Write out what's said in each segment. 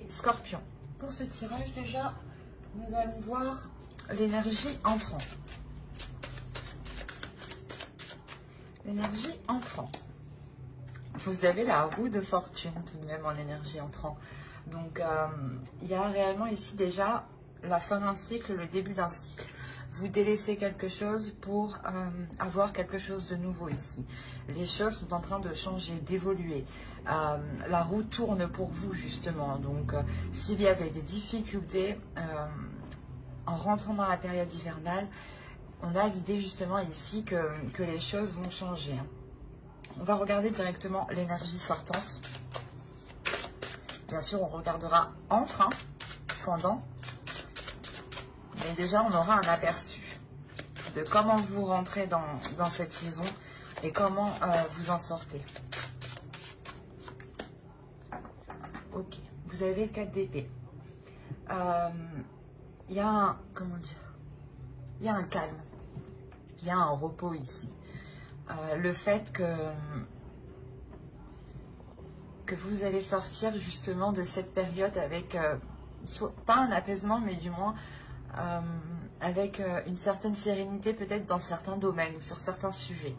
Scorpion, pour ce tirage déjà, nous allons voir l'énergie entrant. L'énergie entrant. Vous avez la roue de fortune tout de même en énergie entrant. Donc il y a réellement ici déjà la fin d'un cycle, le début d'un cycle. Vous délaissez quelque chose pour avoir quelque chose de nouveau ici. Les choses sont en train de changer, d'évoluer. La roue tourne pour vous justement. Donc s'il y avait des difficultés en rentrant dans la période hivernale, on a l'idée justement ici que les choses vont changer. On va regarder directement l'énergie sortante. Bien sûr, on regardera entre, pendant. Mais déjà, on aura un aperçu de comment vous rentrez dans cette saison et comment vous en sortez. Ok, vous avez 4 d'épée. Il y a un, comment dire, il y a un calme, il y a un repos ici. Le fait que vous allez sortir justement de cette période avec, pas un apaisement, mais du moins avec une certaine sérénité peut-être dans certains domaines ou sur certains sujets.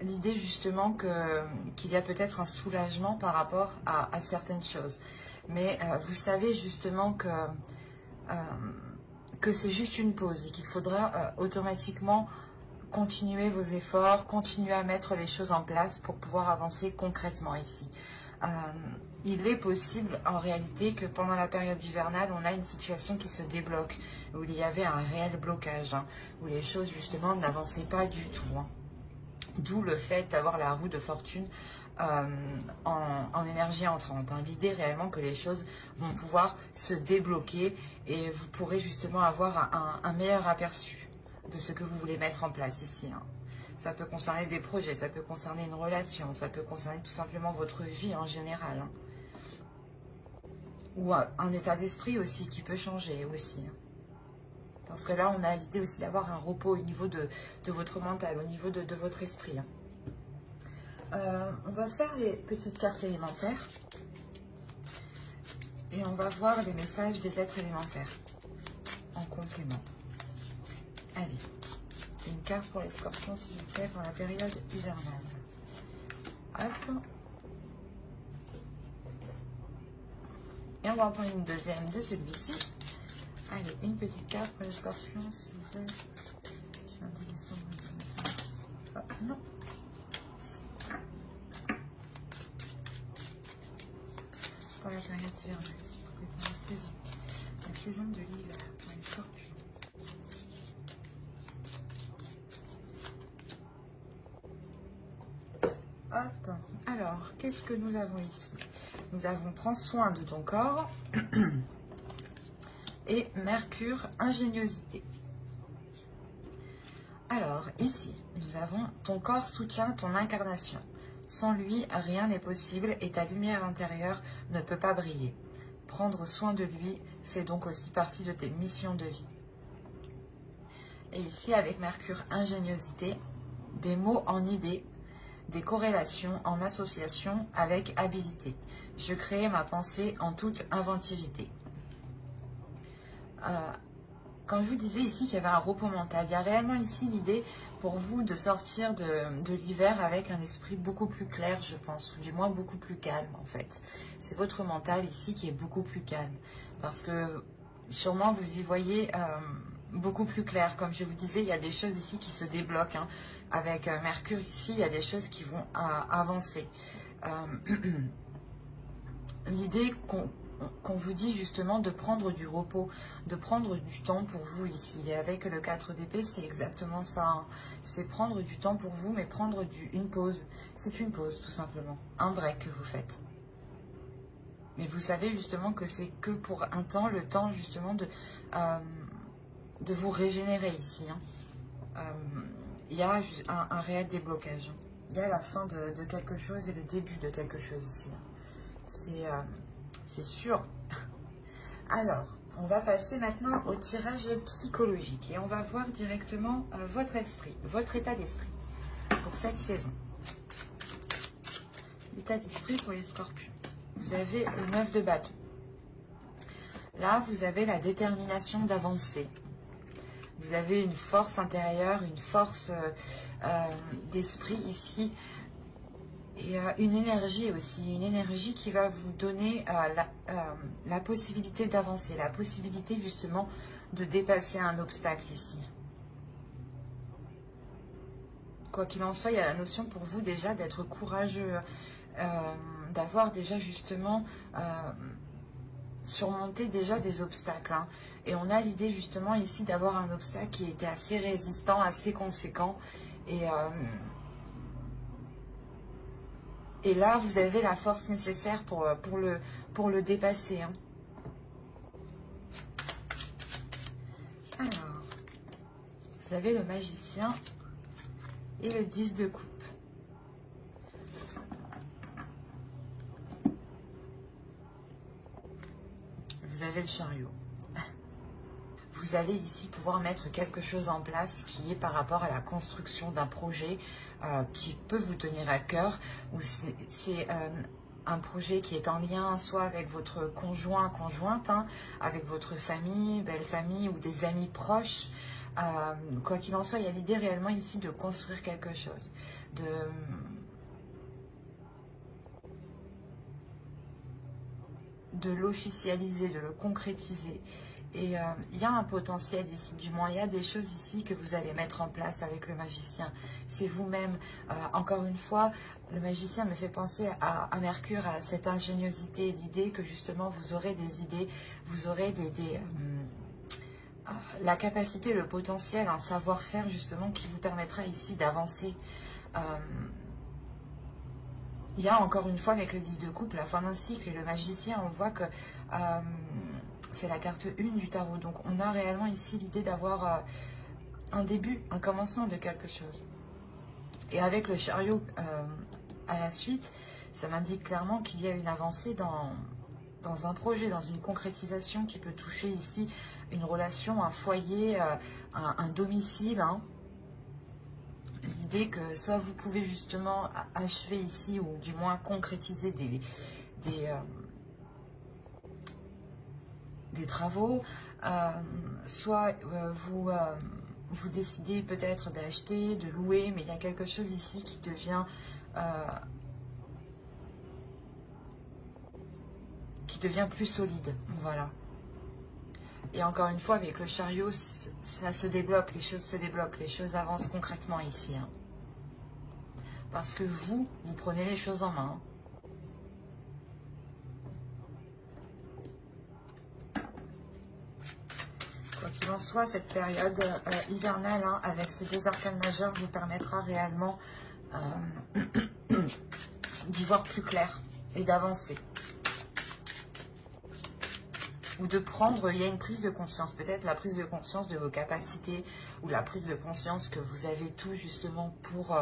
L'idée justement qu'il y a peut-être un soulagement par rapport à certaines choses. Mais vous savez justement que c'est juste une pause et qu'il faudra automatiquement continuer vos efforts, continuer à mettre les choses en place pour pouvoir avancer concrètement ici. Il est possible en réalité que pendant la période hivernale, on a une situation qui se débloque, où il y avait un réel blocage, où les choses justement n'avançaient pas du tout. D'où le fait d'avoir la roue de fortune en énergie entrante. L'idée réellement que les choses vont pouvoir se débloquer et vous pourrez justement avoir un meilleur aperçu de ce que vous voulez mettre en place ici. Ça peut concerner des projets, ça peut concerner une relation, ça peut concerner tout simplement votre vie en général. Ou un état d'esprit aussi qui peut changer aussi. Parce que là, on a l'idée aussi d'avoir un repos au niveau de votre mental, au niveau de votre esprit. On va faire les petites cartes élémentaires. Et on va voir les messages des êtres élémentaires en complément. Allez, une carte pour les scorpions, s'il vous plaît, pour la période hivernale. Hop. Et on va en prendre une deuxième de celui-ci. Allez, une petite carte pour les scorpions, s'il vous plaît. Je viens de décembre 19 mars. Hop, non. Pour la période hivernale, s'il vous plaît, pour la saison de l'hiver, pour les scorpions. Hop. Alors, qu'est-ce que nous avons ici? Nous avons prends soin de ton corps et Mercure, ingéniosité. Alors, ici, nous avons ton corps soutient ton incarnation. Sans lui, rien n'est possible et ta lumière intérieure ne peut pas briller. Prendre soin de lui fait donc aussi partie de tes missions de vie. Et ici, avec Mercure, ingéniosité, des mots en idées, des corrélations en association avec habilité. Je crée ma pensée en toute inventivité. Quand je vous disais ici qu'il y avait un repos mental, il y a réellement ici l'idée pour vous de sortir de l'hiver avec un esprit beaucoup plus clair, je pense, ou du moins beaucoup plus calme en fait. C'est votre mental ici qui est beaucoup plus calme, parce que sûrement vous y voyez beaucoup plus clair. Comme je vous disais, il y a des choses ici qui se débloquent. Avec Mercure ici, il y a des choses qui vont avancer. L'idée qu'on vous dit justement de prendre du repos, de prendre du temps pour vous ici. Et avec le 4 d'épée, c'est exactement ça. C'est prendre du temps pour vous, mais prendre une pause. C'est une pause, tout simplement. Un break que vous faites. Mais vous savez justement que c'est que pour un temps, le temps justement de vous régénérer ici. Il y a un réel déblocage. Il y a la fin de quelque chose et le début de quelque chose ici. C'est sûr. Alors, on va passer maintenant au tirage psychologique et on va voir directement votre esprit, votre état d'esprit pour cette saison. L'état d'esprit pour les scorpions. vous avez le 9 de bâton. Là, vous avez la détermination d'avancer. Vous avez une force intérieure, une force d'esprit ici. Et une énergie aussi, une énergie qui va vous donner la possibilité d'avancer, la possibilité justement de dépasser un obstacle ici. Quoi qu'il en soit, il y a la notion pour vous déjà d'être courageux, d'avoir déjà justement surmonté déjà des obstacles. Hein. Et on a l'idée justement ici d'avoir un obstacle qui était assez résistant, assez conséquent. Et là, vous avez la force nécessaire pour le dépasser. Hein. Alors, vous avez le magicien et le 10 de coupe. Vous avez le chariot. Vous allez ici pouvoir mettre quelque chose en place qui est par rapport à la construction d'un projet qui peut vous tenir à cœur, ou c'est un projet qui est en lien soit avec votre conjoint, conjointe, hein, avec votre famille, belle famille ou des amis proches. Quoi qu'il en soit, il y a l'idée réellement ici de construire quelque chose, de l'officialiser, de le concrétiser. Et il y a un potentiel ici, du moins il y a des choses ici que vous allez mettre en place avec le magicien. C'est vous-même. Encore une fois, le magicien me fait penser à Mercure, à cette ingéniosité, l'idée que justement vous aurez des idées, vous aurez la capacité, le potentiel, un savoir-faire justement qui vous permettra ici d'avancer. Il y a encore une fois avec le 10 de coupe, la fin d'un cycle, et le magicien, on voit que c'est la carte 1 du tarot. Donc on a réellement ici l'idée d'avoir un début, un commencement de quelque chose. Et avec le chariot à la suite, ça m'indique clairement qu'il y a une avancée dans un projet, dans une concrétisation qui peut toucher ici une relation, un foyer, un domicile. Hein. L'idée que soit vous pouvez justement achever ici, ou du moins concrétiser des travaux, soit vous décidez peut-être d'acheter, de louer, mais il y a quelque chose ici qui devient plus solide, voilà. Et encore une fois, avec le chariot, ça se débloque, les choses se débloquent, les choses avancent concrètement ici. Hein. Parce que vous prenez les choses en main. Quoi qu'il en soit, cette période hivernale, hein, avec ces deux arcanes majeures, vous permettra réellement d'y voir plus clair et d'avancer. Ou de prendre, il y a une prise de conscience, peut-être la prise de conscience de vos capacités, ou la prise de conscience que vous avez tout justement pour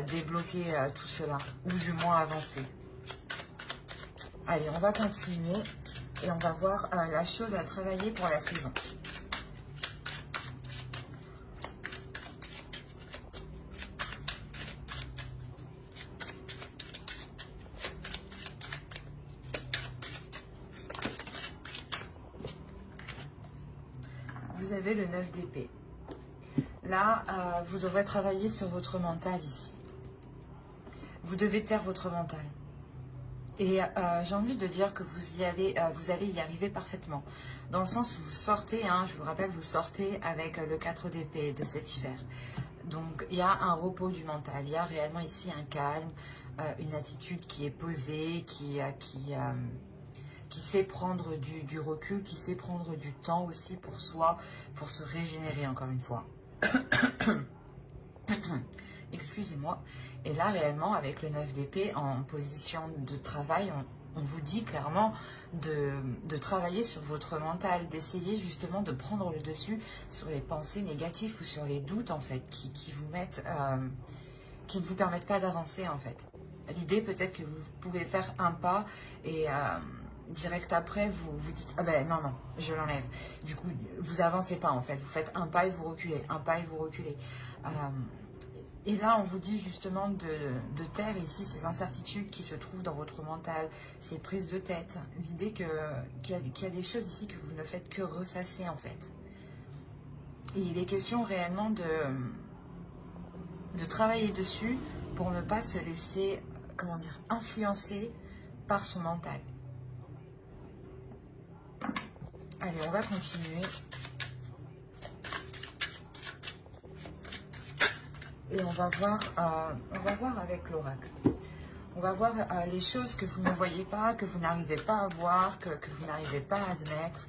débloquer tout cela, ou du moins avancer. Allez, on va continuer et on va voir la chose à travailler pour la saison. Vous avez le 9 d'épée. Là, vous devrez travailler sur votre mental ici. Vous devez taire votre mental. Et j'ai envie de dire que vous allez y arriver parfaitement. Dans le sens où vous sortez, hein, je vous rappelle, vous sortez avec le 4 d'épée de cet hiver. Donc, il y a un repos du mental. Il y a réellement ici un calme, une attitude qui est posée, qui sait prendre du recul, qui sait prendre du temps aussi pour soi, pour se régénérer encore une fois. Excusez-moi. Et là, réellement, avec le 9 d'épée en position de travail, on vous dit clairement de travailler sur votre mental, d'essayer justement de prendre le dessus sur les pensées négatives ou sur les doutes, en fait, qui vous mettent, qui ne vous permettent pas d'avancer, en fait. L'idée, peut-être que vous pouvez faire un pas et direct après, vous dites « Ah ben non, je l'enlève ». Du coup, vous avancez pas, en fait. Vous faites un pas et vous reculez, un pas et vous reculez. Et là, on vous dit justement de taire ici ces incertitudes qui se trouvent dans votre mental, ces prises de tête. L'idée qu'il y a des choses ici que vous ne faites que ressasser en fait. Et il est question réellement de travailler dessus pour ne pas se laisser, comment dire, influencer par son mental. Allez, on va continuer. Et on va voir avec l'oracle. On va voir les choses que vous ne voyez pas, que vous n'arrivez pas à voir, que vous n'arrivez pas à admettre,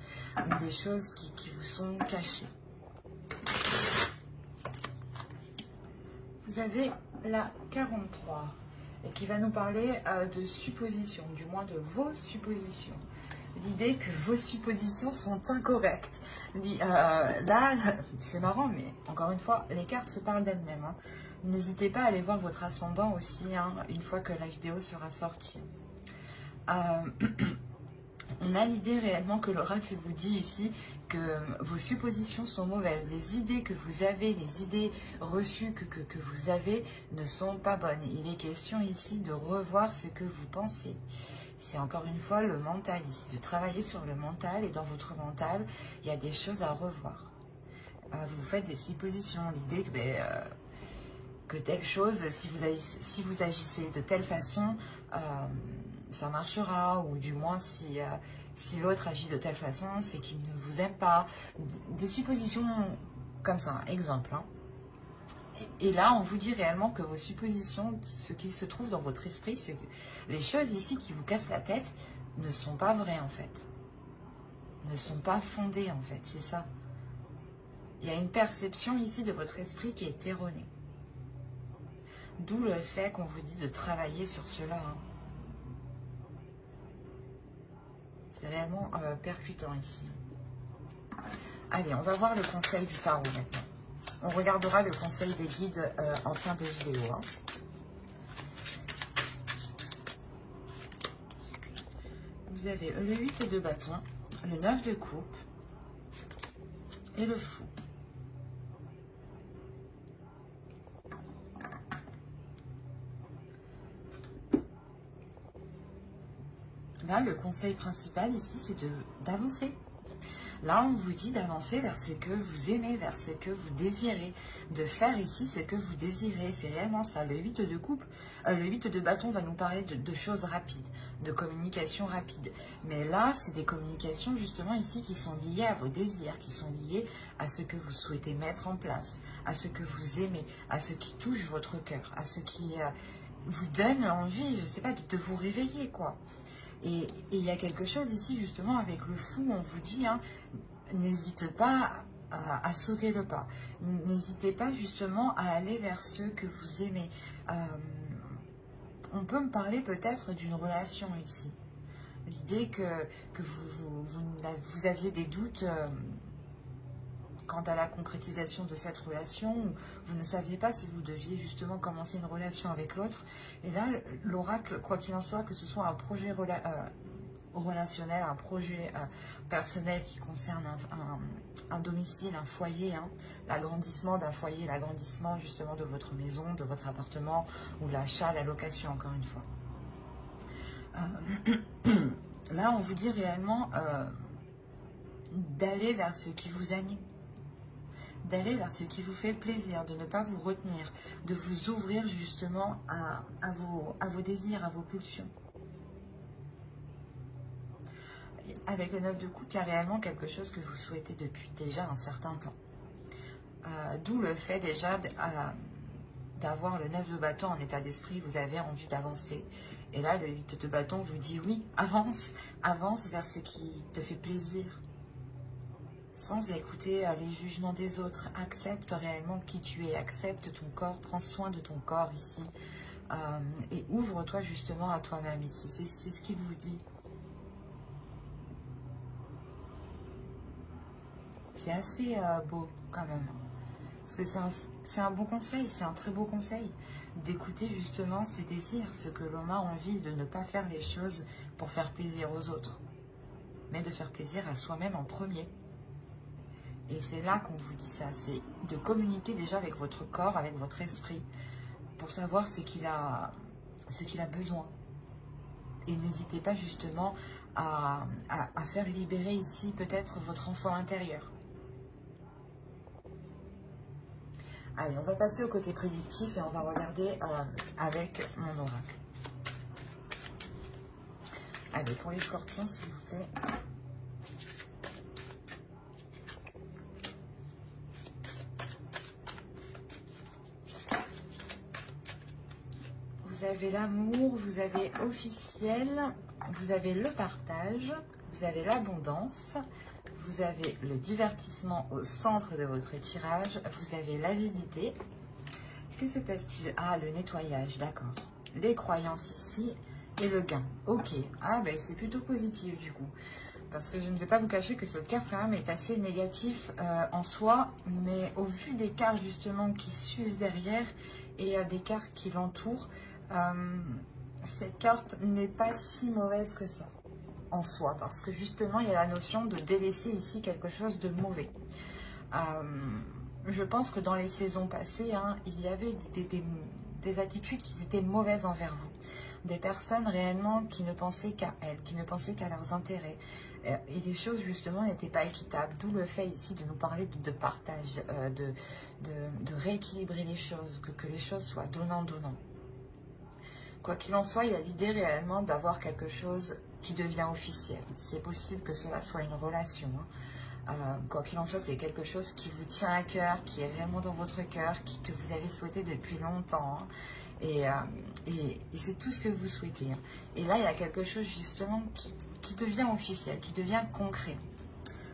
des choses qui vous sont cachées. Vous avez la 43 et qui va nous parler de suppositions, du moins de vos suppositions. L'idée que vos suppositions sont incorrectes. Là, c'est marrant, mais encore une fois, les cartes se parlent d'elles-mêmes. Hein. N'hésitez pas à aller voir votre ascendant aussi, hein, une fois que la vidéo sera sortie. On a l'idée réellement que l'oracle vous dit ici que vos suppositions sont mauvaises. Les idées que vous avez, les idées reçues que vous avez ne sont pas bonnes. Il est question ici de revoir ce que vous pensez. C'est encore une fois le mental ici, de travailler sur le mental. Et dans votre mental, il y a des choses à revoir. Vous faites des suppositions, l'idée que telle chose, si vous agissez de telle façon, ça marchera, ou du moins si l'autre agit de telle façon, c'est qu'il ne vous aime pas. Des suppositions comme ça, exemple. Hein. Et là, on vous dit réellement que vos suppositions, ce qui se trouve dans votre esprit, les choses ici qui vous cassent la tête, ne sont pas vraies en fait. Ne sont pas fondées en fait, c'est ça. Il y a une perception ici de votre esprit qui est erronée. D'où le fait qu'on vous dit de travailler sur cela. Hein. C'est réellement percutant ici. Allez, on va voir le conseil du tarot maintenant. On regardera le conseil des guides en fin de vidéo. Hein. Vous avez le 8 de bâton, le 9 de coupe et le fou. Là, le conseil principal ici, c'est d'avancer. Là, on vous dit d'avancer vers ce que vous aimez, vers ce que vous désirez, de faire ici ce que vous désirez. C'est réellement ça. Le 8 de coupe, le 8 de bâton va nous parler de choses rapides, de communication rapide. Mais là, c'est des communications justement ici qui sont liées à vos désirs, qui sont liées à ce que vous souhaitez mettre en place, à ce que vous aimez, à ce qui touche votre cœur, à ce qui vous donne envie, je ne sais pas, de vous réveiller, quoi. Et il y a quelque chose ici, justement, avec le fou, on vous dit, hein, n'hésitez pas à sauter le pas. N'hésitez pas, justement, à aller vers ceux que vous aimez. On peut me parler peut-être d'une relation ici. L'idée que vous aviez des doutes quant à la concrétisation de cette relation, où vous ne saviez pas si vous deviez justement commencer une relation avec l'autre. Et là, l'oracle, quoi qu'il en soit, que ce soit un projet relationnel, un projet personnel qui concerne un domicile, un foyer, hein, l'agrandissement d'un foyer, l'agrandissement justement de votre maison, de votre appartement, ou l'achat, la location, encore une fois. Là, on vous dit réellement d'aller vers ce qui vous anime, d'aller vers ce qui vous fait plaisir, de ne pas vous retenir, de vous ouvrir justement à vos désirs, à vos pulsions. Avec le 9 de coupe, il y a réellement quelque chose que vous souhaitez depuis déjà un certain temps. D'où le fait déjà d'avoir le 9 de bâton en état d'esprit, vous avez envie d'avancer. Et là, le 8 de bâton vous dit oui, avance, avance vers ce qui te fait plaisir. Sans écouter les jugements des autres, accepte réellement qui tu es, accepte ton corps, prends soin de ton corps ici. Et ouvre-toi justement à toi-même ici, c'est ce qu'il vous dit. C'est assez beau quand même. Parce que c'est un bon conseil, c'est un très beau conseil. D'écouter justement ses désirs, ce que l'on a envie, de ne pas faire les choses pour faire plaisir aux autres. Mais de faire plaisir à soi-même en premier. Et c'est là qu'on vous dit ça, c'est de communiquer déjà avec votre corps, avec votre esprit, pour savoir ce qu'il a besoin. Et n'hésitez pas justement à faire libérer ici peut-être votre enfant intérieur. Allez, on va passer au côté prédictif et on va regarder avec mon oracle. Allez, pour les scorpions, s'il vous plaît. Vous avez l'amour, vous avez officiel, vous avez le partage, vous avez l'abondance, vous avez le divertissement au centre de votre tirage, vous avez l'avidité. Que se passe-t-il? Ah, le nettoyage, d'accord. Les croyances ici et le gain. Ok, ah ben c'est plutôt positif du coup. Parce que je ne vais pas vous cacher que cette carte quand même est assez négatif en soi, mais au vu des cartes justement qui suivent derrière et des cartes qui l'entourent, cette carte n'est pas si mauvaise que ça en soi, parce que justement il y a la notion de délaisser ici quelque chose de mauvais. Je pense que dans les saisons passées, il y avait des attitudes qui étaient mauvaises envers vous. Des personnes réellement qui ne pensaient qu'à elles, qui ne pensaient qu'à leurs intérêts. Et les choses justement n'étaient pas équitables. D'où le fait ici de nous parler de partage, de rééquilibrer les choses, que les choses soient donnant-donnant. Quoi qu'il en soit, il y a l'idée réellement d'avoir quelque chose qui devient officiel. C'est possible que cela soit une relation. Quoi qu'il en soit, c'est quelque chose qui vous tient à cœur, qui est réellement dans votre cœur, que vous avez souhaité depuis longtemps. Et c'est tout ce que vous souhaitez. Et là, il y a quelque chose justement qui devient officiel, qui devient concret.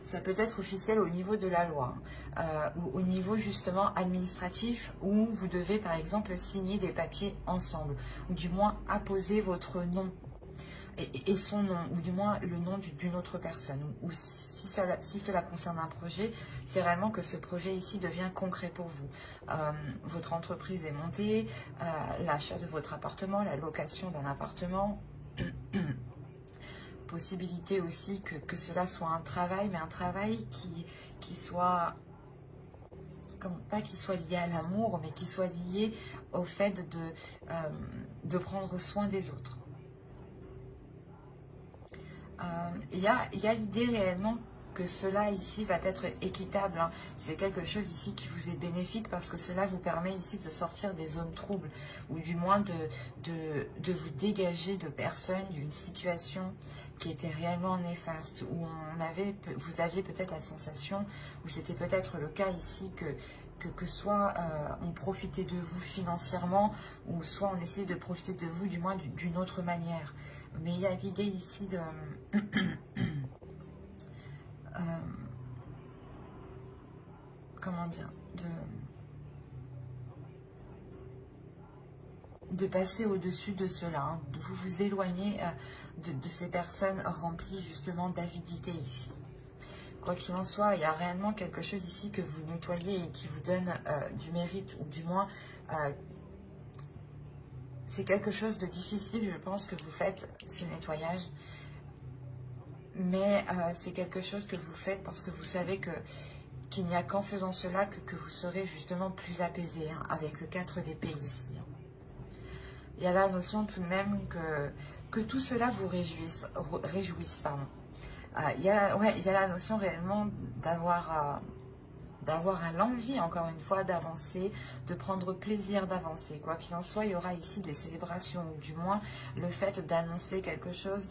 Ça peut être officiel au niveau de la loi, ou au niveau justement administratif, où vous devez par exemple signer des papiers ensemble, ou du moins apposer votre nom et son nom, ou du moins le nom d'une autre personne. Ou si cela concerne un projet, c'est réellement que ce projet ici devient concret pour vous. Votre entreprise est montée, l'achat de votre appartement, la location d'un appartement. Possibilité aussi que cela soit un travail, mais un travail qui soit, pas qui soit lié à l'amour, mais qui soit lié au fait de prendre soin des autres. Il y a l'idée réellement que cela ici va être équitable. C'est quelque chose ici qui vous est bénéfique parce que cela vous permet ici de sortir des zones troubles ou du moins de vous dégager de personnes, d'une situation qui était réellement néfaste, où vous aviez peut-être la sensation, ou c'était peut-être le cas ici, que soit on profitait de vous financièrement, ou soit on essayait de profiter de vous du moins d'une autre manière. Mais il y a l'idée ici de... comment dire, de passer au-dessus de cela, de vous éloigner de ces personnes remplies justement d'avidité ici. Quoi qu'il en soit, il y a réellement quelque chose ici que vous nettoyez et qui vous donne du mérite, ou du moins c'est quelque chose de difficile, je pense, que vous faites ce nettoyage. Mais c'est quelque chose que vous faites parce que vous savez qu'il n'y a qu'en faisant cela que vous serez justement plus apaisé, avec le 4 d'épée ici. Il y a la notion tout de même que tout cela vous réjouisse. Il y a la notion réellement d'avoir l'envie, encore une fois, d'avancer, de prendre plaisir d'avancer. Quoi qu'il en soit, il y aura ici des célébrations, ou du moins le fait d'annoncer quelque chose,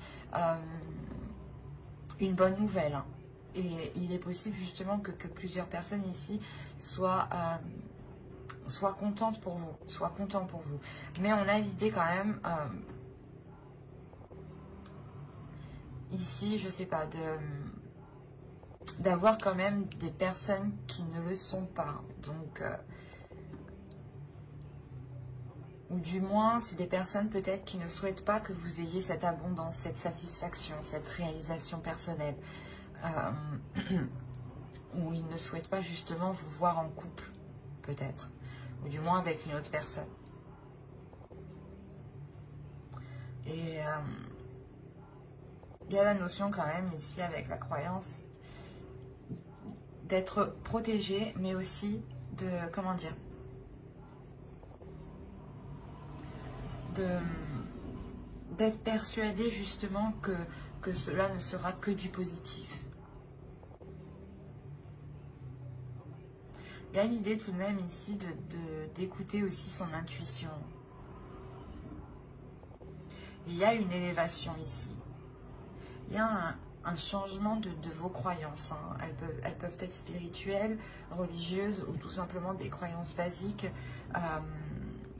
une bonne nouvelle. Et il est possible justement que plusieurs personnes ici soient contentes pour vous, soient contents pour vous. Mais on a l'idée quand même, ici, je sais pas, d'avoir quand même des personnes qui ne le sont pas. Donc, ou du moins, c'est des personnes peut-être qui ne souhaitent pas que vous ayez cette abondance, cette satisfaction, cette réalisation personnelle. Ou ils ne souhaitent pas justement vous voir en couple, peut-être. Ou du moins avec une autre personne. Et il y a la notion quand même ici avec la croyance d'être protégé, mais aussi de, comment dire, d'être persuadé justement que cela ne sera que du positif. Il y a l'idée tout de même ici d'écouter aussi son intuition. Il y a une élévation ici. Il y a un changement de vos croyances. Hein. Elles peuvent être spirituelles, religieuses ou tout simplement des croyances basiques.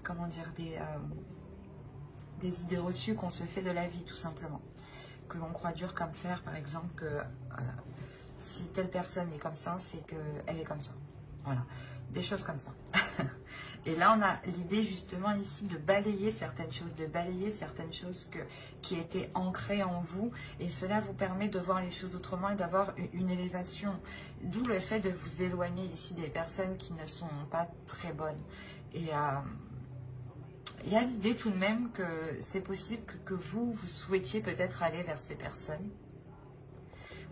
Comment dire, des idées reçues qu'on se fait de la vie tout simplement. Que l'on croit dur comme fer, par exemple, que si telle personne est comme ça, c'est qu'elle est comme ça. Voilà, des choses comme ça. Et là, on a l'idée justement ici de balayer certaines choses, qui étaient ancrées en vous. Et cela vous permet de voir les choses autrement et d'avoir une élévation. D'où le fait de vous éloigner ici des personnes qui ne sont pas très bonnes. Et il y a l'idée tout de même que c'est possible que vous souhaitiez peut-être aller vers ces personnes.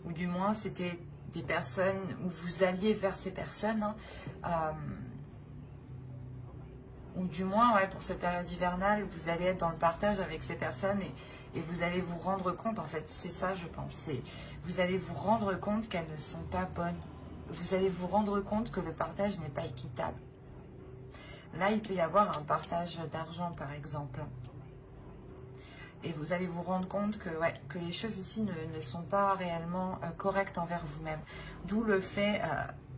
Ou du moins, c'était des personnes où vous alliez vers ces personnes. Hein, ou du moins, ouais, pour cette période hivernale, vous allez être dans le partage avec ces personnes et vous allez vous rendre compte, en fait, c'est ça je pense, vous allez vous rendre compte qu'elles ne sont pas bonnes. Vous allez vous rendre compte que le partage n'est pas équitable. Là, il peut y avoir un partage d'argent, par exemple. Et vous allez vous rendre compte que, ouais, que les choses ici ne sont pas réellement correctes envers vous-même. D'où le fait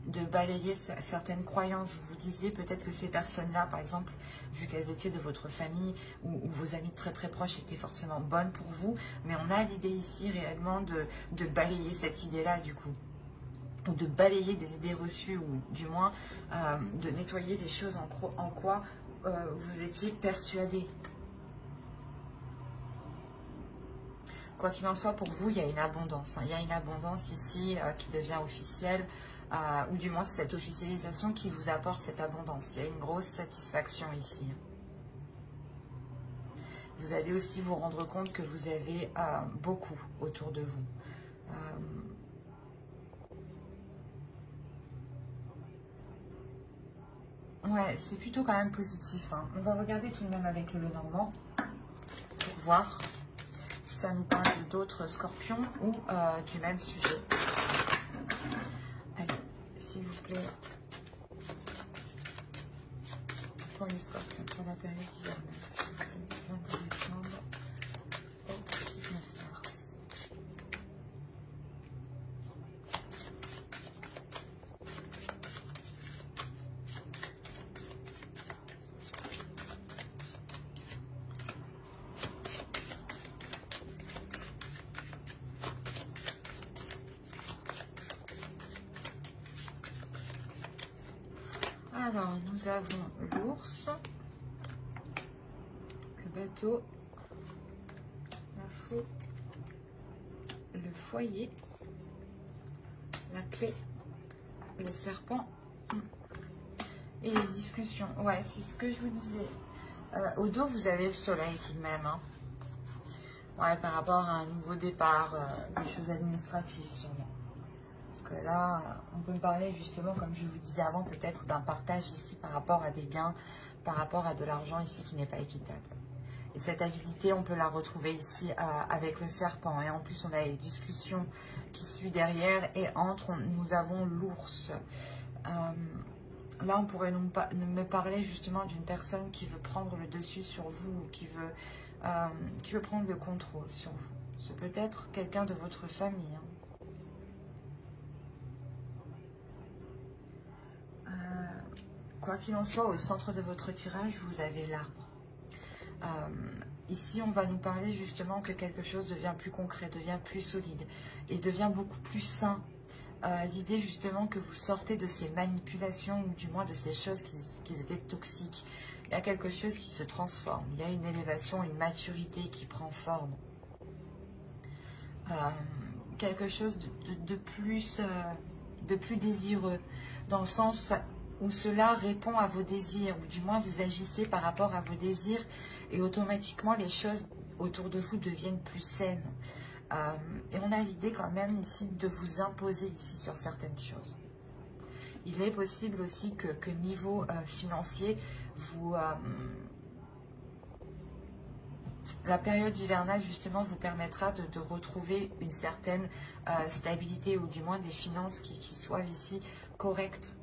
de balayer certaines croyances. Vous vous disiez peut-être que ces personnes-là, par exemple, vu qu'elles étaient de votre famille ou vos amis très très proches étaient forcément bonnes pour vous, mais on a l'idée ici réellement de balayer cette idée-là du coup. Ou de balayer des idées reçues, ou du moins de nettoyer des choses en quoi vous étiez persuadé. Quoi qu'il en soit, pour vous, il y a une abondance. Hein. Il y a une abondance ici qui devient officielle, ou du moins c'est cette officialisation qui vous apporte cette abondance. Il y a une grosse satisfaction ici. Vous allez aussi vous rendre compte que vous avez beaucoup autour de vous. Ouais, c'est plutôt quand même positif. Hein. On va regarder tout de même avec le Lenormand pour voir si ça nous parle d'autres scorpions ou du même sujet. Allez, s'il vous plaît, pour les scorpions, pour la période hivernale, s'il vous plaît, 22 décembre au 19 mars. Alors, nous avons l'ours, le bateau, l'info, le foyer, la clé, le serpent et les discussions. Ouais, c'est ce que je vous disais. Au dos, vous avez le soleil tout de même. Hein. Ouais, par rapport à un nouveau départ, des choses administratives sûrement. Parce que là, on peut me parler justement, comme je vous disais avant, peut-être d'un partage ici par rapport à des biens, par rapport à de l'argent ici qui n'est pas équitable. Et cette habilité, on peut la retrouver ici avec le serpent. Et en plus, on a les discussions qui suivent derrière. Et entre, nous avons l'ours. Là, on pourrait me parler justement d'une personne qui veut prendre le dessus sur vous, ou qui veut prendre le contrôle sur vous. C'est peut-être quelqu'un de votre famille. Hein. Quoi qu'il en soit, au centre de votre tirage, vous avez l'arbre. Ici, on va nous parler justement que quelque chose devient plus concret, devient plus solide et devient beaucoup plus sain. L'idée justement que vous sortez de ces manipulations ou du moins de ces choses qui étaient toxiques. Il y a quelque chose qui se transforme. Il y a une élévation, une maturité qui prend forme. Quelque chose de plus désireux, dans le sens où cela répond à vos désirs, ou du moins vous agissez par rapport à vos désirs, et automatiquement les choses autour de vous deviennent plus saines. Et on a l'idée quand même ici de vous imposer ici sur certaines choses. Il est possible aussi que niveau financier, la période hivernale justement vous permettra de retrouver une certaine stabilité, ou du moins des finances qui soient ici correctes.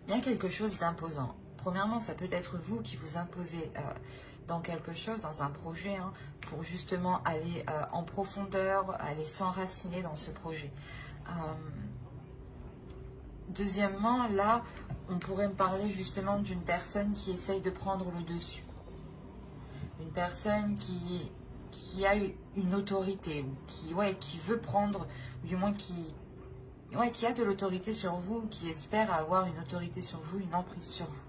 Il y a quelque chose d'imposant. Premièrement, ça peut être vous qui vous imposez dans quelque chose, dans un projet, hein, pour justement aller en profondeur, aller s'enraciner dans ce projet. Deuxièmement, là, on pourrait me parler justement d'une personne qui essaye de prendre le dessus. Une personne qui a une autorité, qui veut prendre, ou du moins qui a de l'autorité sur vous, qui espère avoir une autorité sur vous, une emprise sur vous.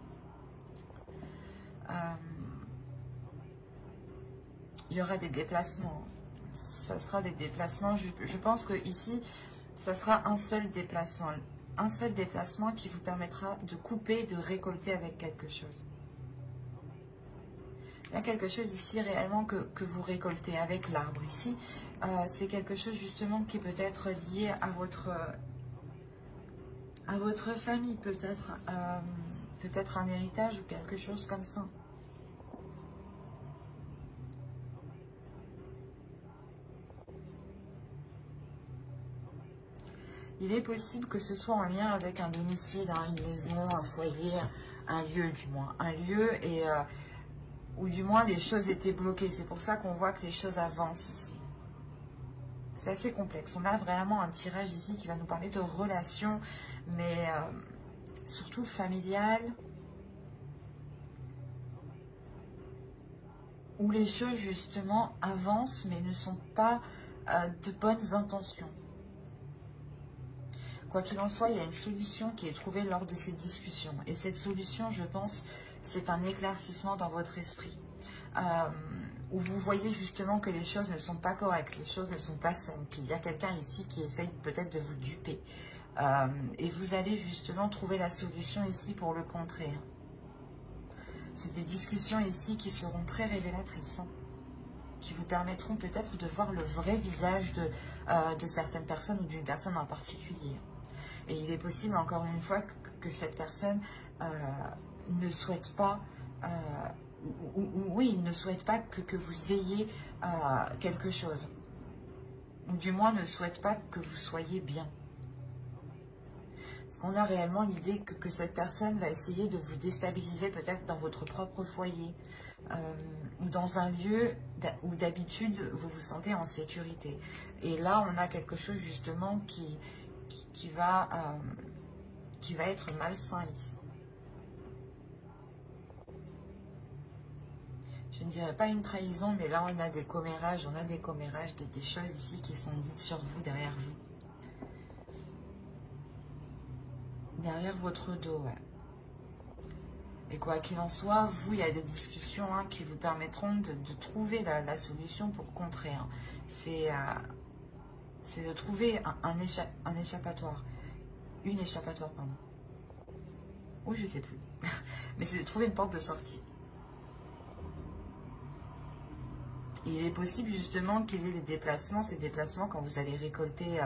Il y aura des déplacements. Ça sera des déplacements. Je pense que ici, ça sera un seul déplacement. Un seul déplacement qui vous permettra de couper, de récolter avec quelque chose. Il y a quelque chose ici réellement que vous récoltez avec l'arbre. Ici, c'est quelque chose justement qui peut être lié à votre famille, peut-être un héritage ou quelque chose comme ça. Il est possible que ce soit en lien avec un domicile, hein, une maison, un foyer, un lieu du moins. Un lieu où du moins les choses étaient bloquées. C'est pour ça qu'on voit que les choses avancent ici. C'est assez complexe. On a vraiment un tirage ici qui va nous parler de relations, mais surtout familiales, où les choses justement avancent, mais ne sont pas de bonnes intentions. Quoi qu'il en soit, il y a une solution qui est trouvée lors de ces discussions. Et cette solution, je pense, c'est un éclaircissement dans votre esprit. Où vous voyez justement que les choses ne sont pas correctes, les choses ne sont pas saines, qu'il y a quelqu'un ici qui essaye peut-être de vous duper. Et vous allez justement trouver la solution ici pour le contrer. C'est des discussions ici qui seront très révélatrices, hein, qui vous permettront peut-être de voir le vrai visage de certaines personnes ou d'une personne en particulier. Et il est possible, encore une fois, que cette personne ne souhaite pas, oui, ne souhaite pas que vous ayez quelque chose. Ou du moins ne souhaite pas que vous soyez bien. Parce qu'on a réellement l'idée que cette personne va essayer de vous déstabiliser peut-être dans votre propre foyer. Ou dans un lieu où d'habitude vous vous sentez en sécurité. Et là, on a quelque chose justement qui va être malsain ici. Je ne dirais pas une trahison, mais là on a des commérages, des choses ici qui sont dites sur vous, derrière vous. Derrière votre dos, ouais. Et quoi qu'il en soit, vous, il y a des discussions qui vous permettront de trouver la solution pour contrer. C'est de trouver un échappatoire. Une échappatoire, pardon. Ou je sais plus. Mais c'est de trouver une porte de sortie. Et il est possible justement qu'il y ait des déplacements. Ces déplacements, quand vous allez récolter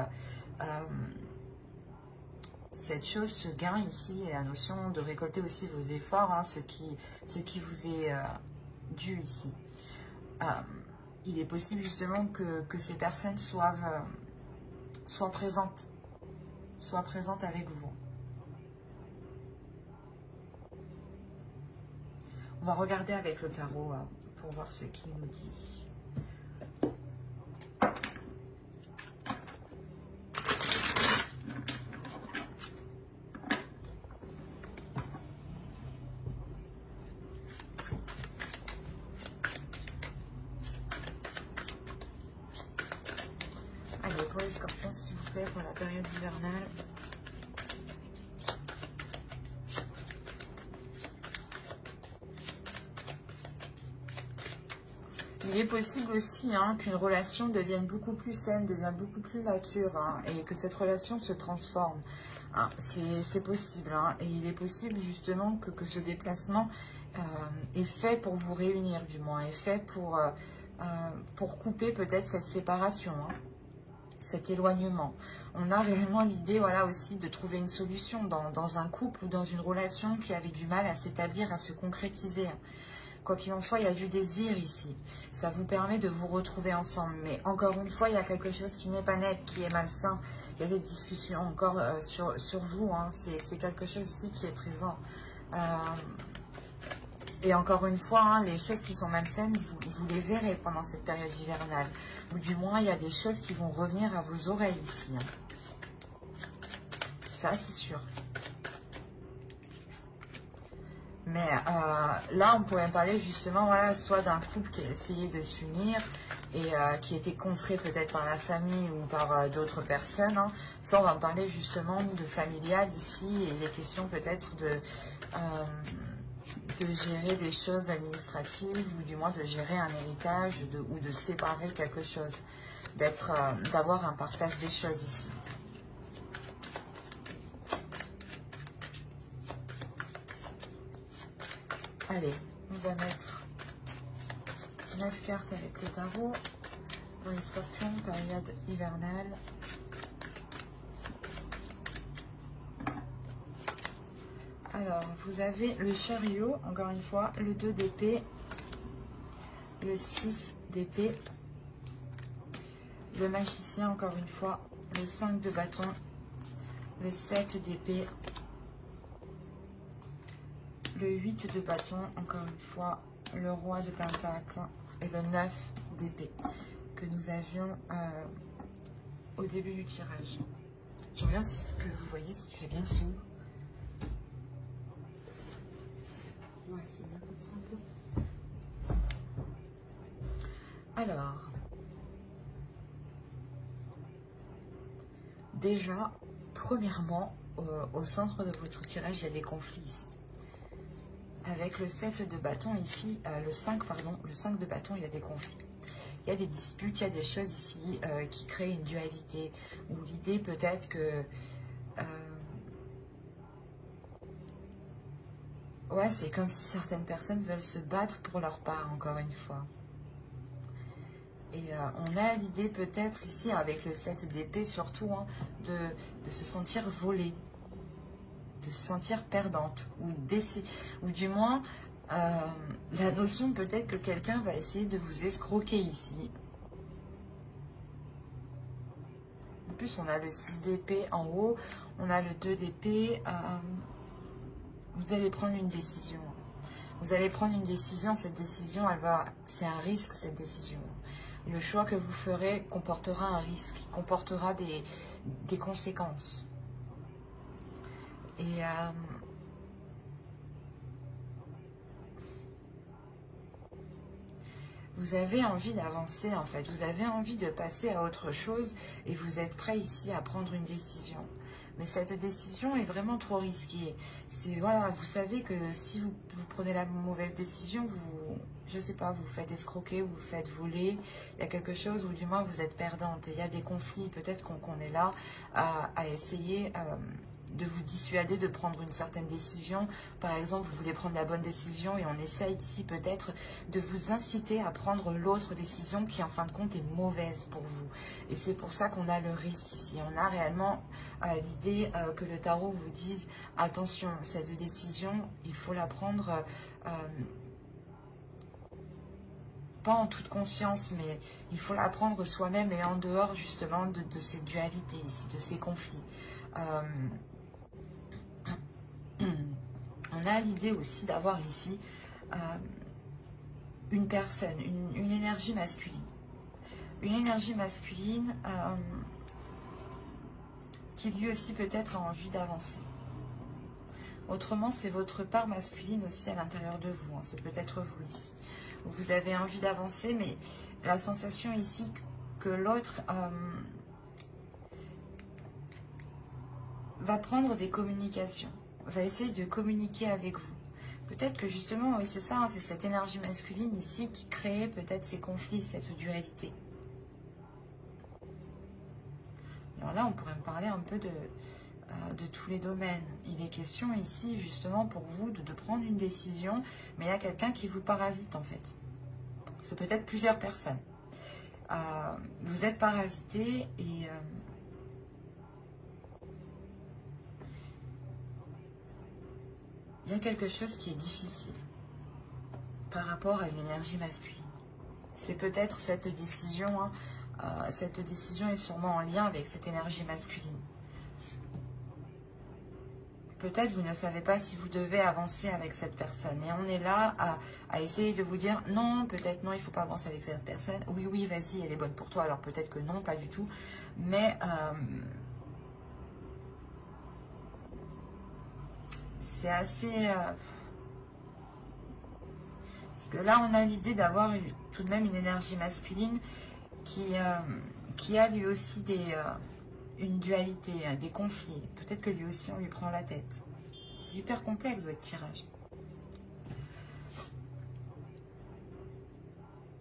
cette chose, ce gain ici, et la notion de récolter aussi vos efforts, hein, ce qui vous est dû ici. Il est possible justement que ces personnes soient présentes avec vous. On va regarder avec le tarot pour voir ce qu'il nous dit. Allez, pour les scorpions, s'il vous plaît, pour la période hivernale. Il est possible aussi qu'une relation devienne beaucoup plus saine, devienne beaucoup plus mature, et que cette relation se transforme. C'est possible, et il est possible justement que ce déplacement est fait pour vous réunir, du moins, est fait pour couper peut-être cette séparation. cet éloignement. On a réellement l'idée, voilà, aussi de trouver une solution dans un couple ou dans une relation qui avait du mal à s'établir, à se concrétiser. Quoi qu'il en soit, il y a du désir ici. Ça vous permet de vous retrouver ensemble. Mais encore une fois, il y a quelque chose qui n'est pas net, qui est malsain. Il y a des discussions encore sur vous. Hein. C'est quelque chose ici qui est présent. Et encore une fois, hein, les choses qui sont malsaines, vous les verrez pendant cette période hivernale. Ou du moins, il y a des choses qui vont revenir à vos oreilles ici. Hein. Ça, c'est sûr. Mais là, on pourrait parler justement, voilà, soit d'un couple qui a essayé de s'unir et qui était contré peut-être par la famille ou par d'autres personnes. Hein. Ça, on va parler justement de familial ici, et il est question peut-être de gérer des choses administratives ou du moins de gérer un héritage ou de séparer quelque chose, d'avoir un partage des choses ici. Allez, on va mettre 9 cartes avec le tarot pour les scorpions, période hivernale. Alors, vous avez le chariot, encore une fois, le 2 d'épée, le 6 d'épée, le magicien, encore une fois, le 5 de bâton, le 7 d'épée, le 8 de bâton, encore une fois, le roi de pentacle et le 9 d'épée que nous avions au début du tirage. Je regarde si que vous voyez ce qui fait bien sous. Ouais, c'est bien comme ça un peu. Alors, déjà, premièrement, au centre de votre tirage, il y a des conflits ici. Avec le 7 de bâton ici, le 5 de bâton, il y a des conflits. Il y a des disputes, il y a des choses ici qui créent une dualité. Ou l'idée peut-être que... ouais, c'est comme si certaines personnes veulent se battre pour leur part, encore une fois. Et on a l'idée peut-être ici, avec le 7 d'épée surtout, hein, de se sentir volée, de se sentir perdante, ou du moins la notion peut-être que quelqu'un va essayer de vous escroquer ici. En plus, on a le 6 d'épée en haut, on a le 2 d'épée. Vous allez prendre une décision. Vous allez prendre une décision, cette décision, c'est un risque, cette décision. Le choix que vous ferez comportera un risque, comportera des conséquences. Et vous avez envie d'avancer en fait, vous avez envie de passer à autre chose et vous êtes prêt ici à prendre une décision. Mais cette décision est vraiment trop risquée. Voilà, vous savez que si vous prenez la mauvaise décision, je sais pas, vous faites escroquer, vous faites voler, il y a quelque chose ou du moins vous êtes perdante. Et il y a des conflits, peut-être qu'on est là à essayer de vous dissuader de prendre une certaine décision. Par exemple, vous voulez prendre la bonne décision et on essaye ici peut-être de vous inciter à prendre l'autre décision qui en fin de compte est mauvaise pour vous. Et c'est pour ça qu'on a le risque ici. On a réellement l'idée que le tarot vous dise attention, cette décision, il faut la prendre pas en toute conscience, mais il faut la prendre soi-même et en dehors justement de ces dualités ici, de ces conflits. On a l'idée aussi d'avoir ici une personne, une énergie masculine. Une énergie masculine qui lui aussi peut-être a envie d'avancer. Autrement, c'est votre part masculine aussi à l'intérieur de vous. Hein. C'est peut-être vous ici. Vous avez envie d'avancer, mais la sensation ici que l'autre va prendre des communications, va essayer de communiquer avec vous. Peut-être que justement, oui c'est ça, hein, c'est cette énergie masculine ici qui crée peut-être ces conflits, cette dualité. Alors là, on pourrait me parler un peu de tous les domaines. Il est question ici justement pour vous de prendre une décision, mais il y a quelqu'un qui vous parasite en fait. C'est peut-être plusieurs personnes. Vous êtes parasité et il y a quelque chose qui est difficile par rapport à une énergie masculine. C'est peut-être cette décision, hein, cette décision est sûrement en lien avec cette énergie masculine. Peut-être vous ne savez pas si vous devez avancer avec cette personne. Et on est là à essayer de vous dire non, peut-être non, il ne faut pas avancer avec cette personne. Oui, oui, vas-y, elle est bonne pour toi. Alors peut-être que non, pas du tout. Mais c'est assez... parce que là, on a l'idée d'avoir tout de même une énergie masculine qui a lui aussi une dualité, des conflits. Peut-être que lui aussi, on lui prend la tête. C'est hyper complexe, votre tirage.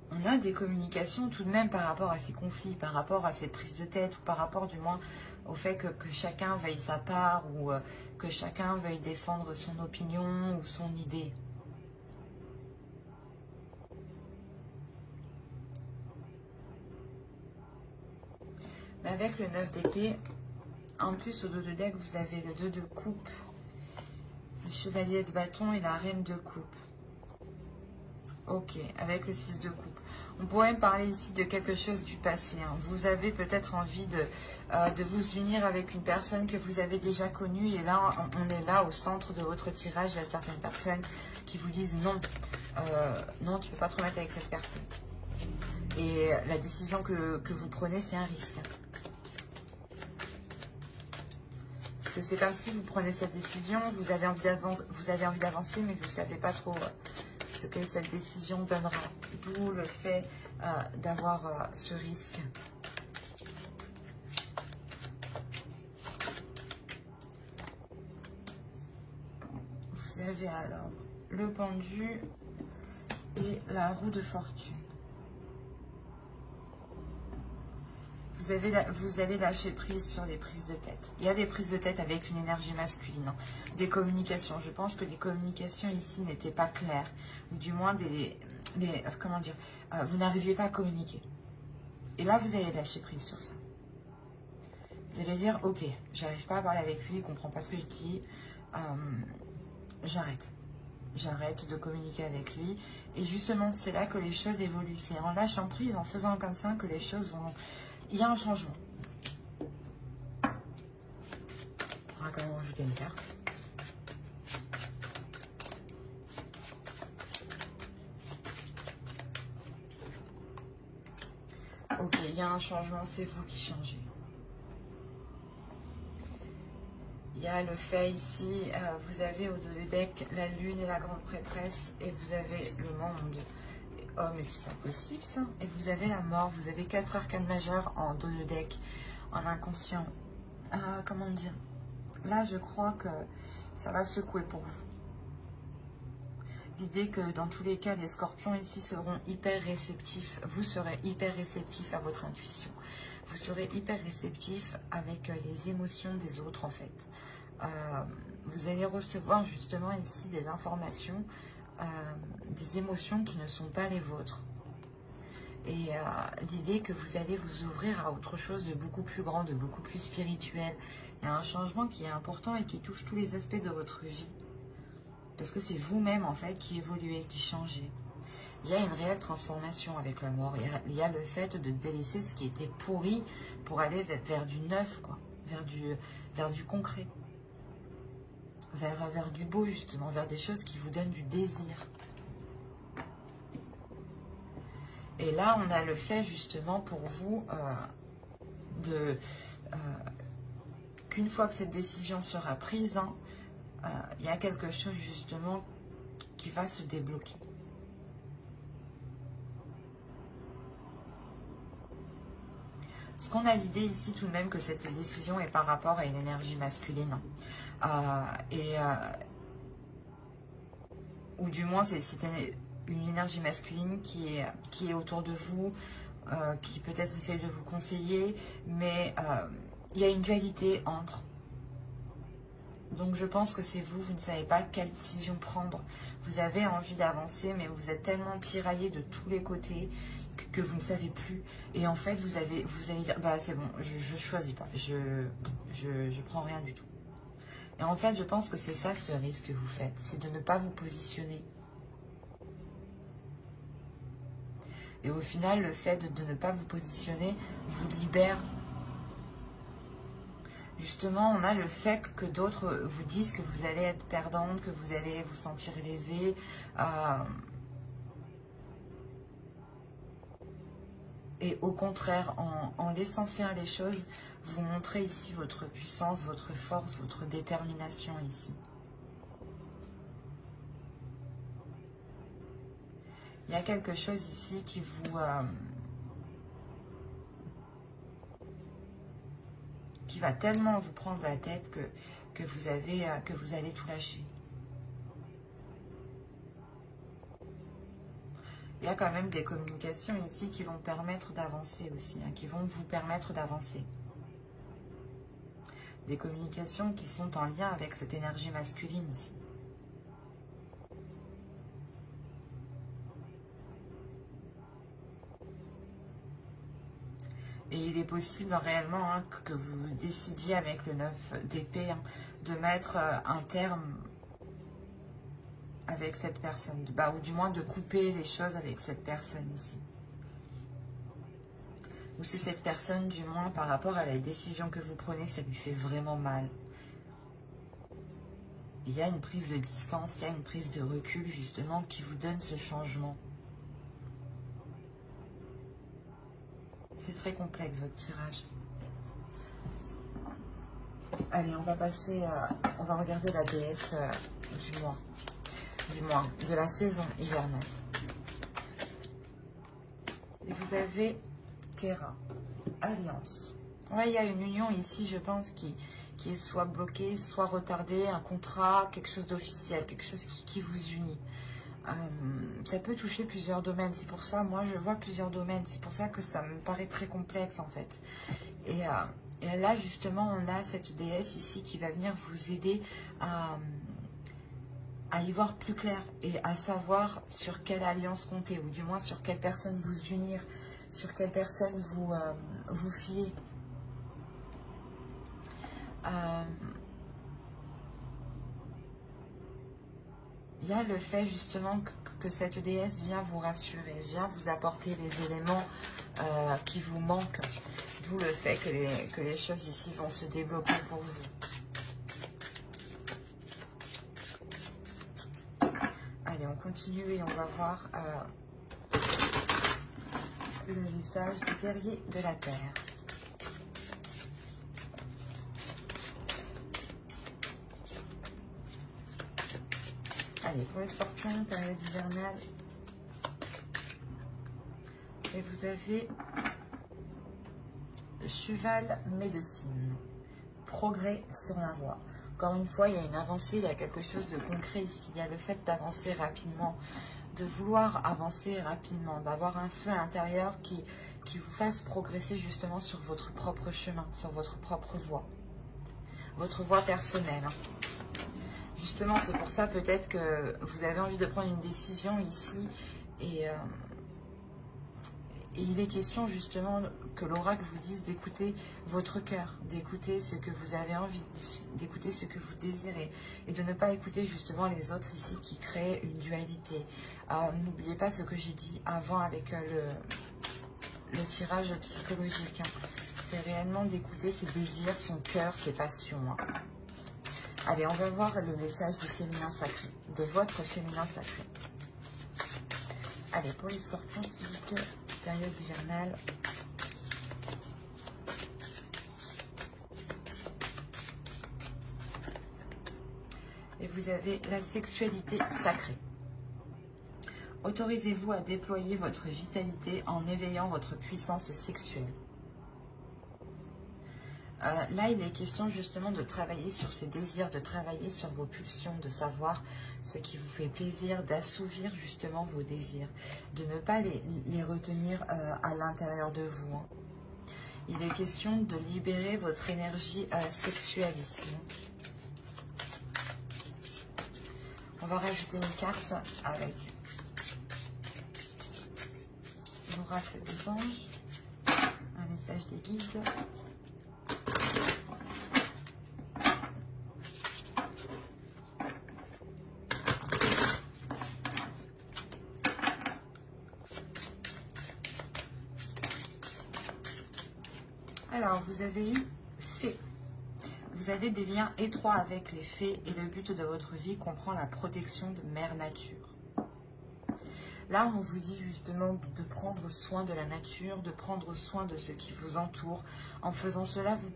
On a des communications tout de même par rapport à ces conflits, par rapport à ces prises de tête, ou par rapport du moins au fait que chacun veuille sa part, ou que chacun veuille défendre son opinion ou son idée. Mais avec le 9 d'épée, en plus au dos de deck, vous avez le 2 de coupe, le chevalier de bâton et la reine de coupe. Ok, avec le 6 de coupe. On pourrait me parler ici de quelque chose du passé. Hein. Vous avez peut-être envie de vous unir avec une personne que vous avez déjà connue. Et là, on est là au centre de votre tirage. Il y a certaines personnes qui vous disent non. Non, tu ne peux pas te remettre avec cette personne. Et la décision que vous prenez, c'est un risque. Parce que c'est comme si vous prenez cette décision, vous avez envie d'avancer, mais vous ne savez pas trop ce que cette décision donnera. D'où le fait d'avoir ce risque. Vous avez alors le pendu et la roue de fortune. Vous allez lâcher prise sur les prises de tête. Il y a des prises de tête avec une énergie masculine, hein. Des communications. Je pense que les communications ici n'étaient pas claires. Ou du moins, comment dire, vous n'arriviez pas à communiquer. Et là, vous allez lâcher prise sur ça. Vous allez dire, ok, j'arrive pas à parler avec lui, il ne comprend pas ce que je dis. J'arrête. J'arrête de communiquer avec lui. Et justement, c'est là que les choses évoluent. C'est en lâchant prise, en faisant comme ça, que les choses vont... Il y a un changement. On va quand même rajouter une carte. Ok, il y a un changement, c'est vous qui changez. Il y a le fait ici, vous avez au dos du deck la lune et la grande prêtresse, et vous avez le monde. Oh, mais c'est pas possible ça. Et vous avez la mort, vous avez 4 arcanes majeures en dos de deck, en inconscient. Comment dire? Là, je crois que ça va secouer pour vous. L'idée que dans tous les cas, les scorpions ici seront hyper réceptifs. Vous serez hyper réceptif à votre intuition. Vous serez hyper réceptif avec les émotions des autres en fait. Vous allez recevoir justement ici des informations, des émotions qui ne sont pas les vôtres. Et l'idée que vous allez vous ouvrir à autre chose de beaucoup plus grand, de beaucoup plus spirituel. Il y a un changement qui est important et qui touche tous les aspects de votre vie. Parce que c'est vous-même en fait qui évoluez, qui changez. Il y a une réelle transformation avec la mort. Il y a le fait de délaisser ce qui était pourri pour aller vers du neuf, quoi. Vers du concret. Vers du beau justement, vers des choses qui vous donnent du désir. Et là, on a le fait justement pour vous qu'une fois que cette décision sera prise, hein, il y a quelque chose justement qui va se débloquer. Parce qu'on a l'idée ici tout de même que cette décision est par rapport à une énergie masculine. Ou du moins c'est une énergie masculine qui est autour de vous, qui peut-être essaie de vous conseiller, mais il y a une dualité entre. Donc je pense que c'est vous ne savez pas quelle décision prendre. Vous avez envie d'avancer, mais vous êtes tellement tiraillé de tous les côtés que vous ne savez plus. Et en fait, vous allez dire, bah c'est bon, je choisis pas, je prends rien du tout. Et en fait, je pense que c'est ça ce risque que vous faites, c'est de ne pas vous positionner. Et au final, le fait de ne pas vous positionner vous libère. Justement, on a le fait que d'autres vous disent que vous allez être perdante, que vous allez vous sentir lésée. Et au contraire, en laissant faire les choses, vous montrez ici votre puissance, votre force, votre détermination ici. Il y a quelque chose ici qui vous... qui va tellement vous prendre la tête que vous allez tout lâcher. Il y a quand même des communications ici qui vont permettre d'avancer aussi, hein, qui vont vous permettre d'avancer. Des communications qui sont en lien avec cette énergie masculine ici. Et il est possible réellement hein, que vous décidiez avec le 9 d'épée hein, de mettre un terme avec cette personne, ou du moins de couper les choses avec cette personne ici. Ou si cette personne, du moins par rapport à la décision que vous prenez, ça lui fait vraiment mal. Il y a une prise de distance, il y a une prise de recul justement qui vous donne ce changement. C'est très complexe votre tirage. Allez, on va passer, on va regarder la déesse du mois, de la saison hivernale. Et vous avez Terra, Alliance. Ouais, il y a une union ici, je pense, qui est soit bloquée, soit retardée, un contrat, quelque chose d'officiel, quelque chose qui vous unit. Ça peut toucher plusieurs domaines, c'est pour ça, moi je vois plusieurs domaines, c'est pour ça que ça me paraît très complexe en fait. Et là justement on a cette déesse ici qui va venir vous aider à y voir plus clair et à savoir sur quelle alliance compter, ou du moins sur quelle personne vous unir, sur quelle personne vous fier. Il y a le fait justement que cette déesse vient vous rassurer, vient vous apporter les éléments qui vous manquent. D'où le fait que les choses ici vont se débloquer pour vous. Allez, on continue et on va voir le message du guerrier de la terre. Allez, pour les scorpions, période hivernale. Et vous avez le cheval médecine. Progrès sur la voie. Encore une fois, il y a une avancée, il y a quelque chose de concret ici. Il y a le fait d'avancer rapidement, de vouloir avancer rapidement, d'avoir un feu intérieur qui vous fasse progresser justement sur votre propre chemin, sur votre propre voie. Votre voie personnelle. Justement, c'est pour ça peut-être que vous avez envie de prendre une décision ici et il est question justement que l'oracle vous dise d'écouter votre cœur, d'écouter ce que vous avez envie, d'écouter ce que vous désirez et de ne pas écouter justement les autres ici qui créent une dualité. N'oubliez pas ce que j'ai dit avant avec le tirage psychologique. Hein. C'est réellement d'écouter ses désirs, son cœur, ses passions. Hein. Allez, on va voir le message du féminin sacré, de votre féminin sacré. Allez, pour les scorpions, s'il vous plaît, période hivernale. Et vous avez la sexualité sacrée. Autorisez-vous à déployer votre vitalité en éveillant votre puissance sexuelle. Là, il est question justement de travailler sur ces désirs, de travailler sur vos pulsions, de savoir ce qui vous fait plaisir, d'assouvir justement vos désirs, de ne pas les retenir à l'intérieur de vous. Hein. Il est question de libérer votre énergie sexuelle ici. On va rajouter une carte avec le oracle des anges, un message des guides. Alors, vous avez eu fée. Vous avez des liens étroits avec les fées et le but de votre vie comprend la protection de Mère Nature. Là, on vous dit justement de prendre soin de la nature, de prendre soin de ce qui vous entoure. En faisant cela, vous,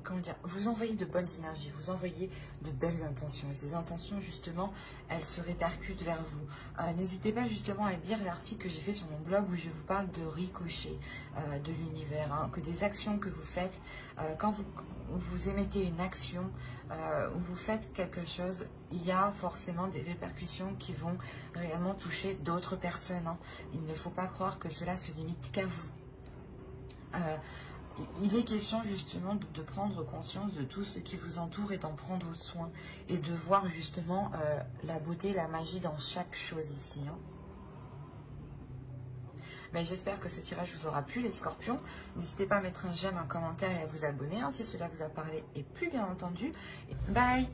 comment dire, vous envoyez de bonnes énergies, vous envoyez de belles intentions. Et ces intentions, justement, elles se répercutent vers vous. N'hésitez pas justement à lire l'article que j'ai fait sur mon blog où je vous parle de ricochet de l'univers, hein, que des actions que vous faites, quand vous émettez une action, ou vous faites quelque chose, il y a forcément des répercussions qui vont réellement toucher d'autres personnes. Hein. Il ne faut pas croire que cela se limite qu'à vous. Il est question justement de prendre conscience de tout ce qui vous entoure et d'en prendre soin et de voir justement la beauté, la magie dans chaque chose ici. Hein. Mais j'espère que ce tirage vous aura plu les scorpions. N'hésitez pas à mettre un j'aime, un commentaire et à vous abonner hein, si cela vous a parlé et plus bien entendu. Bye!